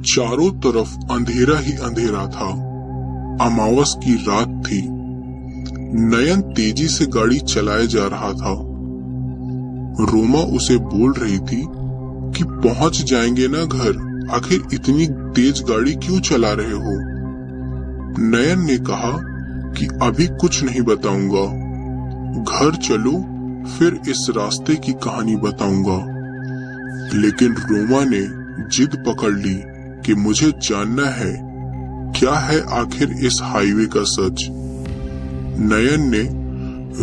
चारों तरफ अंधेरा ही अंधेरा था। अमावस की रात थी। नयन तेजी से गाड़ी चलाए जा रहा था। रोमा उसे बोल रही थी कि पहुंच जाएंगे ना घर, आखिर इतनी तेज गाड़ी क्यों चला रहे हो। नयन ने कहा कि अभी कुछ नहीं बताऊंगा, घर चलो फिर इस रास्ते की कहानी बताऊंगा। लेकिन रोमा ने जिद पकड़ ली कि मुझे जानना है क्या है आखिर इस हाईवे का सच। नयन ने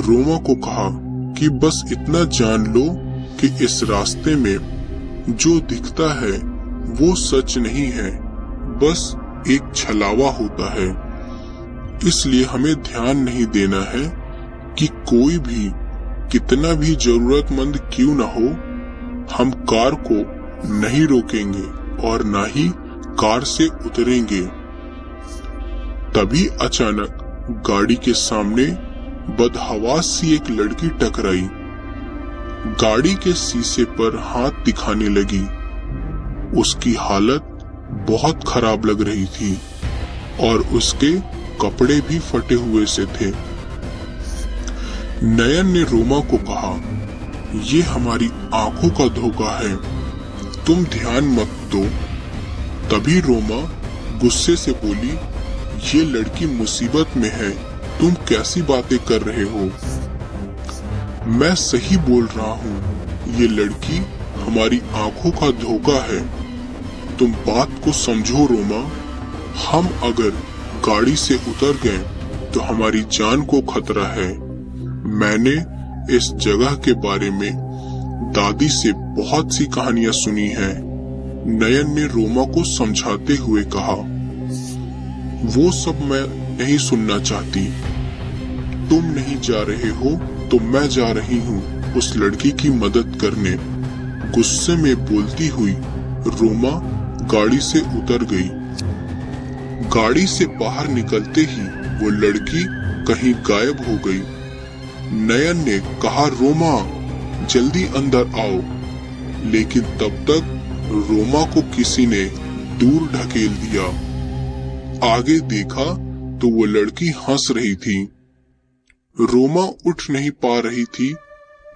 रोमा को कहा कि बस इतना जान लो कि इस रास्ते में जो दिखता है वो सच नहीं है, बस एक छलावा होता है। इसलिए हमें ध्यान नहीं देना है कि कोई भी कितना भी जरूरतमंद क्यों न हो, हम कार को नहीं रोकेंगे और ना ही कार से उतरेंगे। तभी अचानक गाड़ी के सामने बदहवास सी एक लड़की टकराई। गाड़ी के शीशे पर हाथ दिखाने लगी। उसकी हालत बहुत खराब लग रही थी और उसके कपड़े भी फटे हुए से थे। नयन ने रोमा को कहा, ये हमारी आंखों का धोखा है, तुम ध्यान मत दो। तभी रोमा गुस्से से बोली, ये लड़की मुसीबत में है, तुम कैसी बातें कर रहे हो। मैं सही बोल रहा हूँ, ये लड़की हमारी आंखों का धोखा है। तुम बात को समझो रोमा, हम अगर गाड़ी से उतर गए तो हमारी जान को खतरा है। मैंने इस जगह के बारे में दादी से बहुत सी कहानियां सुनी हैं। नयन ने रोमा को समझाते हुए कहा, वो सब मैं नहीं सुनना चाहती। तुम नहीं जा रहे हो तो मैं जा रही हूँ उस लड़की की मदद करने। गुस्से में बोलती हुई रोमा गाड़ी से उतर गई। गाड़ी से बाहर निकलते ही वो लड़की कहीं गायब हो गई। नयन ने कहा, रोमा जल्दी अंदर आओ, लेकिन तब तक रोमा को किसी ने दूर ढकेल दिया। आगे देखा तो वो लड़की हंस रही थी। रोमा उठ नहीं पा रही थी,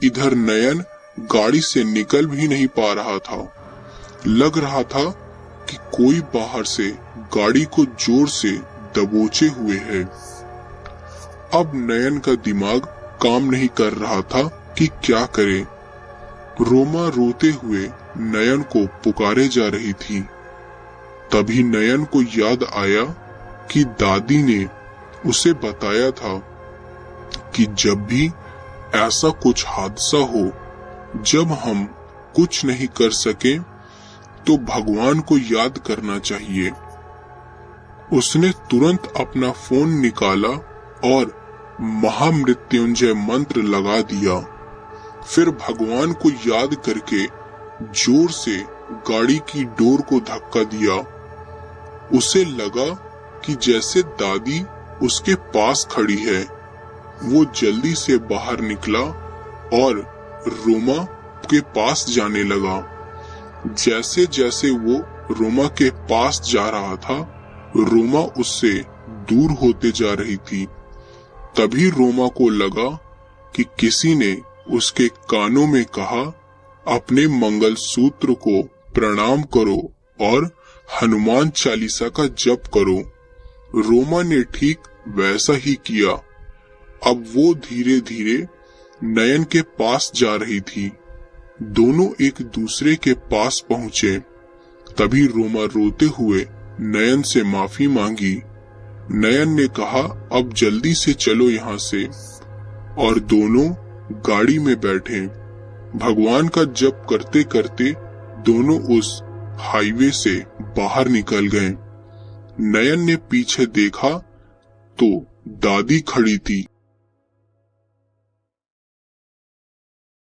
इधर नयन गाड़ी से निकल भी नहीं पा रहा था। लग रहा था कि कोई बाहर से गाड़ी को जोर से दबोचे हुए है। अब नयन का दिमाग काम नहीं कर रहा था कि क्या करे। रोमा रोते हुए नयन को पुकारे जा रही थी। तभी नयन को याद आया कि दादी ने उसे बताया था कि जब भी ऐसा कुछ हादसा हो, जब हम कुछ नहीं कर सके तो भगवान को याद करना चाहिए। उसने तुरंत अपना फोन निकाला और महामृत्युंजय मंत्र लगा दिया। फिर भगवान को याद करके जोर से गाड़ी की डोर को धक्का दिया। उसे लगा कि जैसे दादी उसके पास खड़ी है। वो जल्दी से बाहर निकला और रोमा के पास जाने लगा। जैसे जैसे वो रोमा के पास जा रहा था, रोमा उससे दूर होते जा रही थी। तभी रोमा को लगा कि किसी ने उसके कानों में कहा, अपने मंगलसूत्र को प्रणाम करो और हनुमान चालीसा का जप करो। रोमा ने ठीक वैसा ही किया। अब वो धीरे धीरे नयन के पास जा रही थी। दोनों एक दूसरे के पास पहुंचे। तभी रोमा रोते हुए नयन से माफी मांगी। नयन ने कहा, अब जल्दी से चलो यहाँ से, और दोनों गाड़ी में बैठे। भगवान का जप करते करते दोनों उस हाईवे से बाहर निकल गए। नयन ने पीछे देखा तो दादी खड़ी थी।